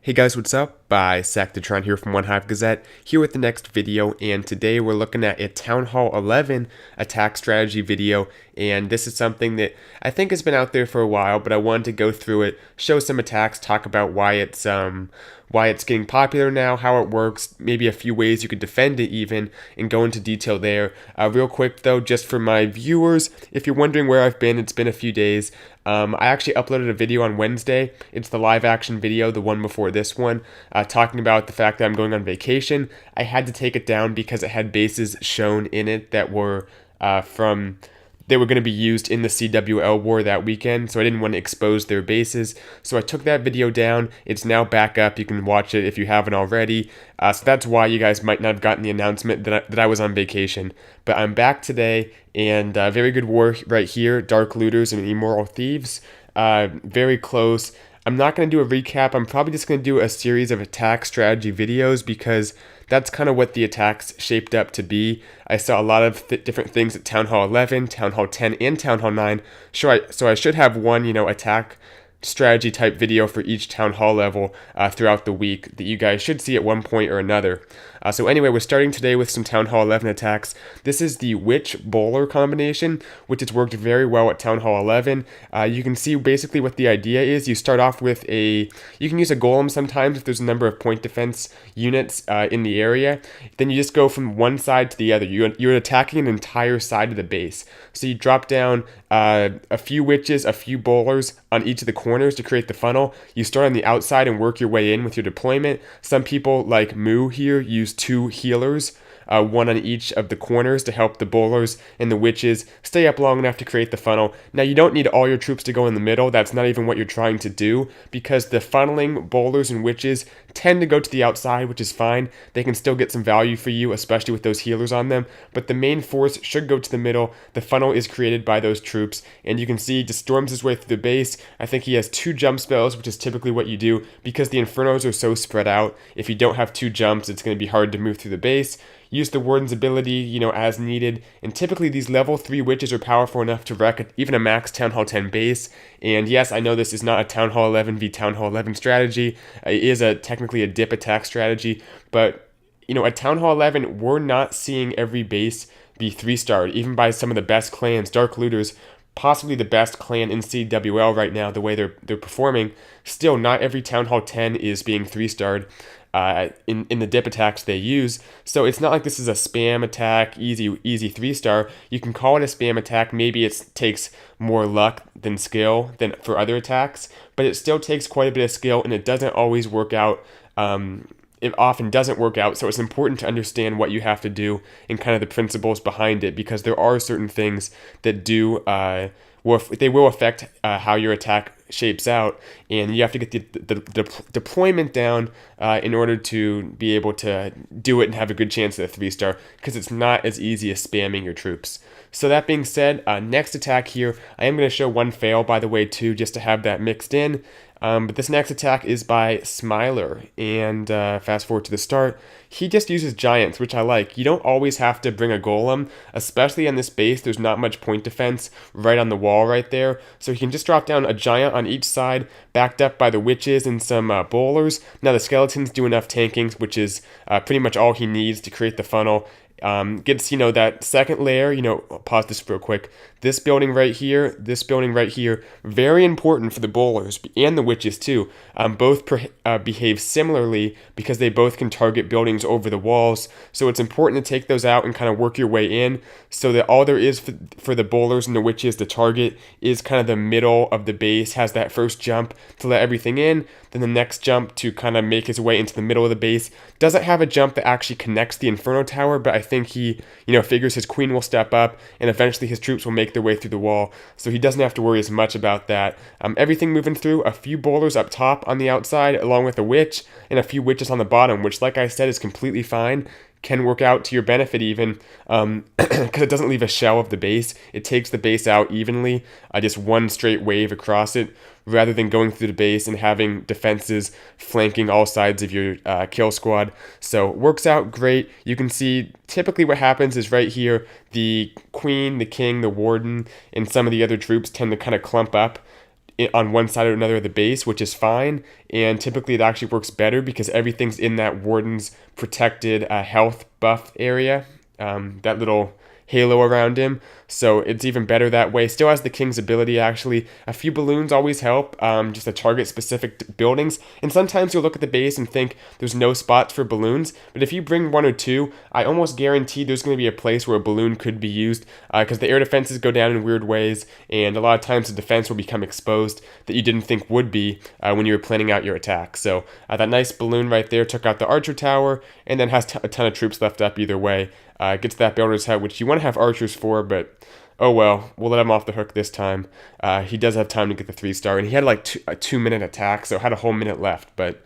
Hey guys, what's up? Sectatron here from One Hive Gazette, here with the next video, and today we're looking at a Town Hall 11 attack strategy video, and this is something that I think has been out there for a while, but I wanted to go through it, show some attacks, talk about why it's getting popular now, how it works, maybe a few ways you could defend it even, and go into detail there. Real quick though, just for my viewers, if you're wondering where I've been, it's been a few days. I actually uploaded a video on Wednesday. It's the live action video, the one before this one, talking about the fact that I'm going on vacation. I had to take it down because it had bases shown in it that were they were going to be used in the CWL war that weekend, so I didn't want to expose their bases. So I took that video down. It's now back up. You can watch it if you haven't already. So that's why you guys might not have gotten the announcement that I was on vacation. But I'm back today, and very good war right here. Dark Looters and Immoral Thieves. Very close. I'm not going to do a recap. I'm probably just going to do a series of attack strategy videos because that's kind of what the attacks shaped up to be. I saw a lot of different things at Town Hall 11, Town Hall 10, and Town Hall 9. So I should have one, attack strategy type video for each Town Hall level throughout the week that you guys should see at one point or another. So anyway, we're starting today with some Town Hall 11 attacks. This is the Witch Bowler combination, which has worked very well at Town Hall 11. You can see basically what the idea is. You start off with you can use a golem sometimes if there's a number of point defense units in the area. Then you just go from one side to the other. You're attacking an entire side of the base. So you drop down a few witches, a few bowlers on each of the corners to create the funnel. You start on the outside and work your way in with your deployment. Some people, like Moo here, use 2 healers, one on each of the corners to help the bowlers and the witches stay up long enough to create the funnel. Now, you don't need all your troops to go in the middle. That's not even what you're trying to do, because the funneling bowlers and witches tend to go to the outside, which is fine. They can still get some value for you, especially with those healers on them, but the main force should go to the middle. The funnel is created by those troops, and you can see he just storms his way through the base. I think he has 2 jump spells, which is typically what you do because the Infernos are so spread out. If you don't have 2 jumps, it's going to be hard to move through the base. Use the Warden's ability, as needed, and typically these level 3 witches are powerful enough to wreck even a max Town Hall 10 base. And yes, I know this is not a Town Hall 11 v Town Hall 11 strategy. It is technically a dip attack strategy, but at Town Hall 11, we're not seeing every base be 3-starred, even by some of the best clans. Dark Looters, possibly the best clan in CWL right now, the way they're performing. Still, not every Town Hall 10 is being 3-starred. In the dip attacks they use. So it's not like this is a spam attack, easy 3-star. You can call it a spam attack. Maybe it takes more luck than skill than for other attacks, but it still takes quite a bit of skill, and it doesn't always work out. It often doesn't work out, so it's important to understand what you have to do and kind of the principles behind it, because there are certain things that they will affect how your attack shapes out, and you have to get the deployment down in order to be able to do it and have a good chance at a 3-star, because it's not as easy as spamming your troops. So that being said, next attack here, I am going to show one fail, by the way, too, just to have that mixed in. But this next attack is by Smiler, and fast forward to the start. He just uses giants, which I like. You don't always have to bring a golem, especially on this base. There's not much point defense right on the wall right there, so he can just drop down a giant on each side, backed up by the witches and some bowlers. Now the skeletons do enough tanking, which is pretty much all he needs to create the funnel. Gets, that second layer, I'll pause this real quick. This building right here, very important for the bowlers and the witches too. Both behave similarly because they both can target buildings over the walls. So it's important to take those out and kind of work your way in, so that all there is for the bowlers and the witches to target is kind of the middle of the base, has that first jump to let everything in, then the next jump to kind of make his way into the middle of the base. Doesn't have a jump that actually connects the Inferno Tower, but I think he, figures his queen will step up and eventually his troops will make their way through the wall, so he doesn't have to worry as much about that. Everything moving through, a few bowlers up top on the outside along with a witch, and a few witches on the bottom, which, like I said, is completely fine. Can work out to your benefit even, because it doesn't leave a shell of the base. It takes the base out evenly, just one straight wave across it, rather than going through the base and having defenses flanking all sides of your kill squad. So works out great. You can see typically what happens is right here, the queen, the king, the warden, and some of the other troops tend to kind of clump up on one side or another of the base, which is fine. And typically it actually works better because everything's in that warden's protected health buff area, that little halo around him. So it's even better that way. Still has the king's ability, actually. A few balloons always help, just to target specific buildings. And sometimes you'll look at the base and think there's no spots for balloons. But if you bring one or two, I almost guarantee there's going to be a place where a balloon could be used, because the air defenses go down in weird ways. And a lot of times the defense will become exposed that you didn't think would be when you were planning out your attack. So that nice balloon right there took out the archer tower and then has a ton of troops left up either way. Gets that builder's hut, which you want to have archers for, but oh well, we'll let him off the hook this time. He does have time to get the 3-star, and he had like a 2-minute attack, so had a whole minute left, but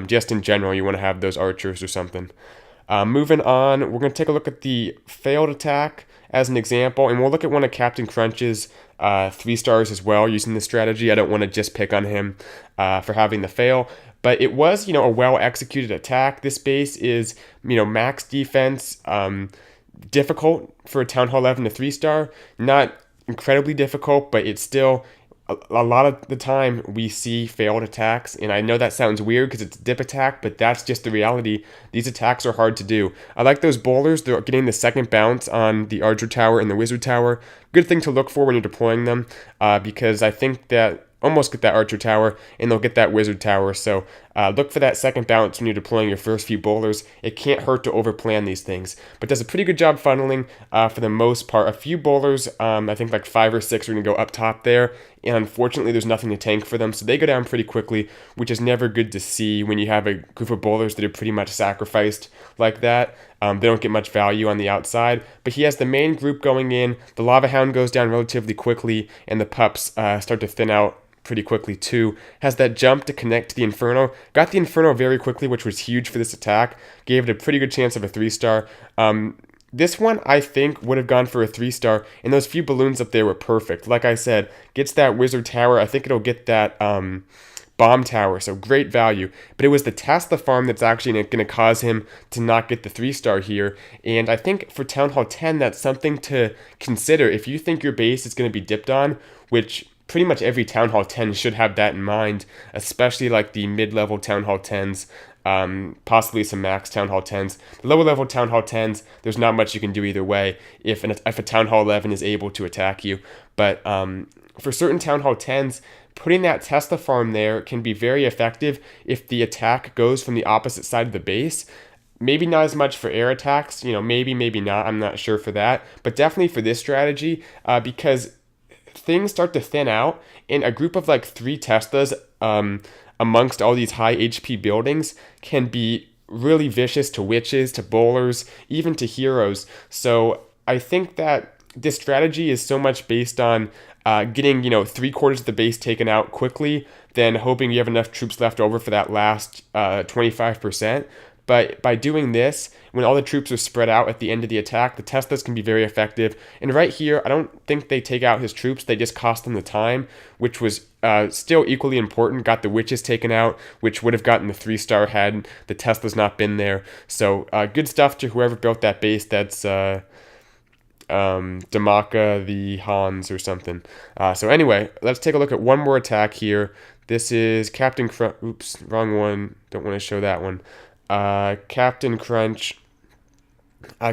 just in general, you want to have those archers or something. Moving on, we're going to take a look at the failed attack as an example, and we'll look at one of Captain Crunch's 3-stars as well using this strategy. I don't want to just pick on him for having the fail, but it was, a well-executed attack. This base is, max defense, difficult for a Town Hall 11 to 3-star. Not incredibly difficult, but it's still, a lot of the time we see failed attacks, and I know that sounds weird because it's a dip attack, but that's just the reality. These attacks are hard to do. I like those bowlers. They're getting the second bounce on the Archer Tower and the Wizard Tower. Good thing to look for when you're deploying them, because I think that almost get that Archer Tower, and they'll get that Wizard Tower. So look for that second bounce when you're deploying your first few bowlers. It can't hurt to overplan these things, but does a pretty good job funneling for the most part. A few bowlers, I think like 5 or 6 are going to go up top there, and unfortunately there's nothing to tank for them, so they go down pretty quickly, which is never good to see when you have a group of bowlers that are pretty much sacrificed like that. They don't get much value on the outside, but he has the main group going in. The Lava Hound goes down relatively quickly, and the pups start to thin out pretty quickly too. Has that jump to connect to the Inferno. Got the Inferno very quickly, which was huge for this attack. Gave it a pretty good chance of a 3-star. This one, I think, would have gone for a 3-star, and those few balloons up there were perfect. Like I said, gets that Wizard Tower. I think it'll get that Bomb Tower, so great value. But it was the Tesla farm that's actually going to cause him to not get the 3-star here. And I think for Town Hall 10, that's something to consider. If you think your base is going to be dipped on, which pretty much every Town Hall 10 should have that in mind, especially like the mid-level Town Hall 10s, possibly some max Town Hall 10s. The lower level Town Hall 10s, there's not much you can do either way if a Town Hall 11 is able to attack you. But for certain Town Hall 10s, putting that Tesla farm there can be very effective if the attack goes from the opposite side of the base. Maybe not as much for air attacks, maybe not, I'm not sure for that, but definitely for this strategy, because things start to thin out, and a group of like 3 Teslas amongst all these high HP buildings can be really vicious to witches, to bowlers, even to heroes. So I think that this strategy is so much based on getting 3/4 of the base taken out quickly, then hoping you have enough troops left over for that last 25%. But by doing this, when all the troops are spread out at the end of the attack, the Teslas can be very effective. And right here, I don't think they take out his troops. They just cost them the time, which was still equally important. Got the witches taken out, which would have gotten the 3-star had the Teslas not been there. So good stuff to whoever built that base. That's Damaka the Hans or something. So anyway, let's take a look at one more attack here. This is Captain Crunch. Oops, wrong one. Don't want to show that one. Captain Crunch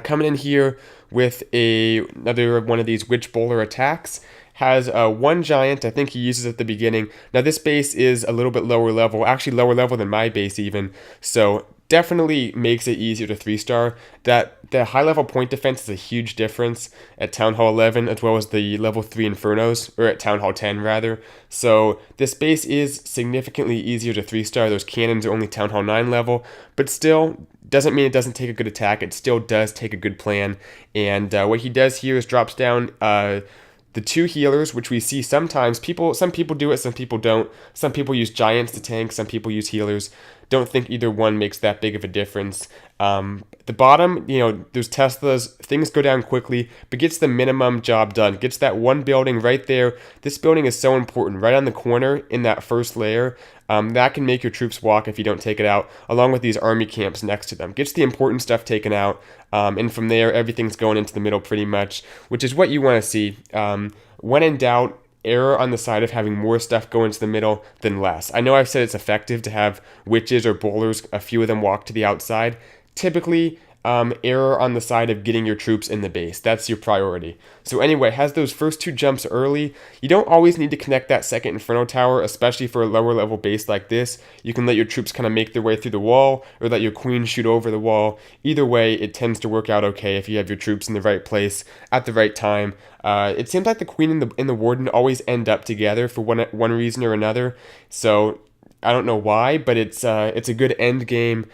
coming in here with another one of these witch bowler attacks. Has one giant, I think he uses at the beginning. Now this base is a little bit lower level, actually lower level than my base even, so definitely makes it easier to 3-star. That the high level point defense is a huge difference at Town Hall 11 as well as the level 3 Infernos, or at Town Hall 10 rather. So this base is significantly easier to 3-star. Those cannons are only Town Hall 9 level, but still doesn't mean it doesn't take a good attack. It still does take a good plan. And what he does here is drops down the 2 healers, which we see sometimes. Some people do it, some people don't. Some people use giants to tank, some people use healers. Don't think either one makes that big of a difference. The bottom, there's Teslas, things go down quickly, but gets the minimum job done. Gets that one building right there. This building is so important, right on the corner in that first layer. That can make your troops walk if you don't take it out, along with these army camps next to them. Gets the important stuff taken out, and from there, everything's going into the middle pretty much, which is what you want to see. When in doubt, error on the side of having more stuff go into the middle than less. I know I've said it's effective to have witches or bowlers, a few of them walk to the outside. Typically, error on the side of getting your troops in the base. That's your priority. So anyway, has those first two jumps early. You don't always need to connect that second Inferno Tower, especially for a lower level base like this. You can let your troops kind of make their way through the wall, or let your queen shoot over the wall. Either way, it tends to work out okay if you have your troops in the right place at the right time. It seems like the queen and the warden always end up together for one reason or another. So I don't know why, but it's a good end game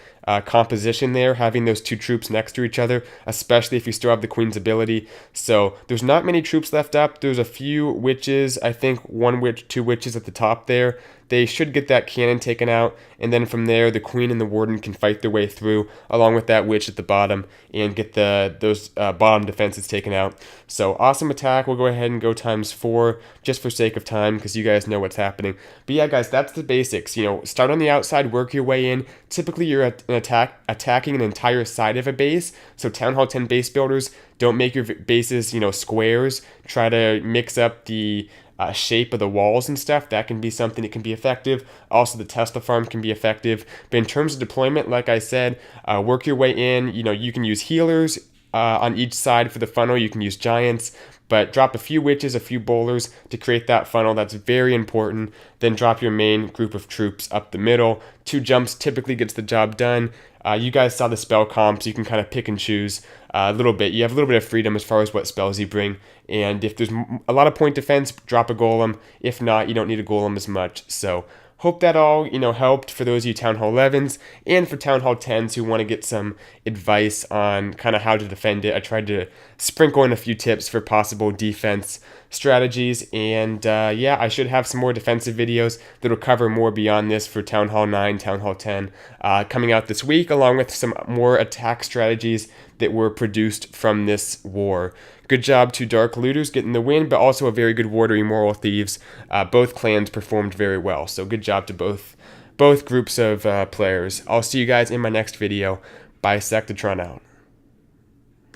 composition there, having those two troops next to each other, especially if you still have the queen's ability. So there's not many troops left up. There's a few witches, I think one witch, two witches at the top there. They should get that cannon taken out, and then from there, the queen and the warden can fight their way through, along with that witch at the bottom, and get those bottom defenses taken out. So awesome attack. We'll go ahead and go ×4, just for sake of time, because you guys know what's happening. But yeah, guys, that's the basics. You know, start on the outside, work your way in. Typically, you're attacking an entire side of a base. So Town Hall 10 base builders, don't make your bases, squares. Try to mix up the shape of the walls and stuff. That can be something that can be effective. Also, the Tesla farm can be effective. But in terms of deployment, like I said, work your way in. You can use healers on each side for the funnel. You can use giants, but drop a few witches, a few bowlers to create that funnel. That's very important. Then drop your main group of troops up the middle. 2 jumps typically gets the job done. You guys saw the spell comps. You can kind of pick and choose a little bit. You have a little bit of freedom as far as what spells you bring. And if there's a lot of point defense, drop a golem. If not, you don't need a golem as much. So hope that all, helped for those of you Town Hall 11s and for Town Hall 10s who want to get some advice on kind of how to defend it. I tried to sprinkle in a few tips for possible defense strategies, and yeah, I should have some more defensive videos that'll cover more beyond this for Town Hall 9, Town Hall 10 coming out this week, along with some more attack strategies that were produced from this war. Good job to Dark Looters getting the win, but also a very good war to Immoral Thieves. Both clans performed very well, so good job to both groups of players. I'll see you guys in my next video. Bisectatron out.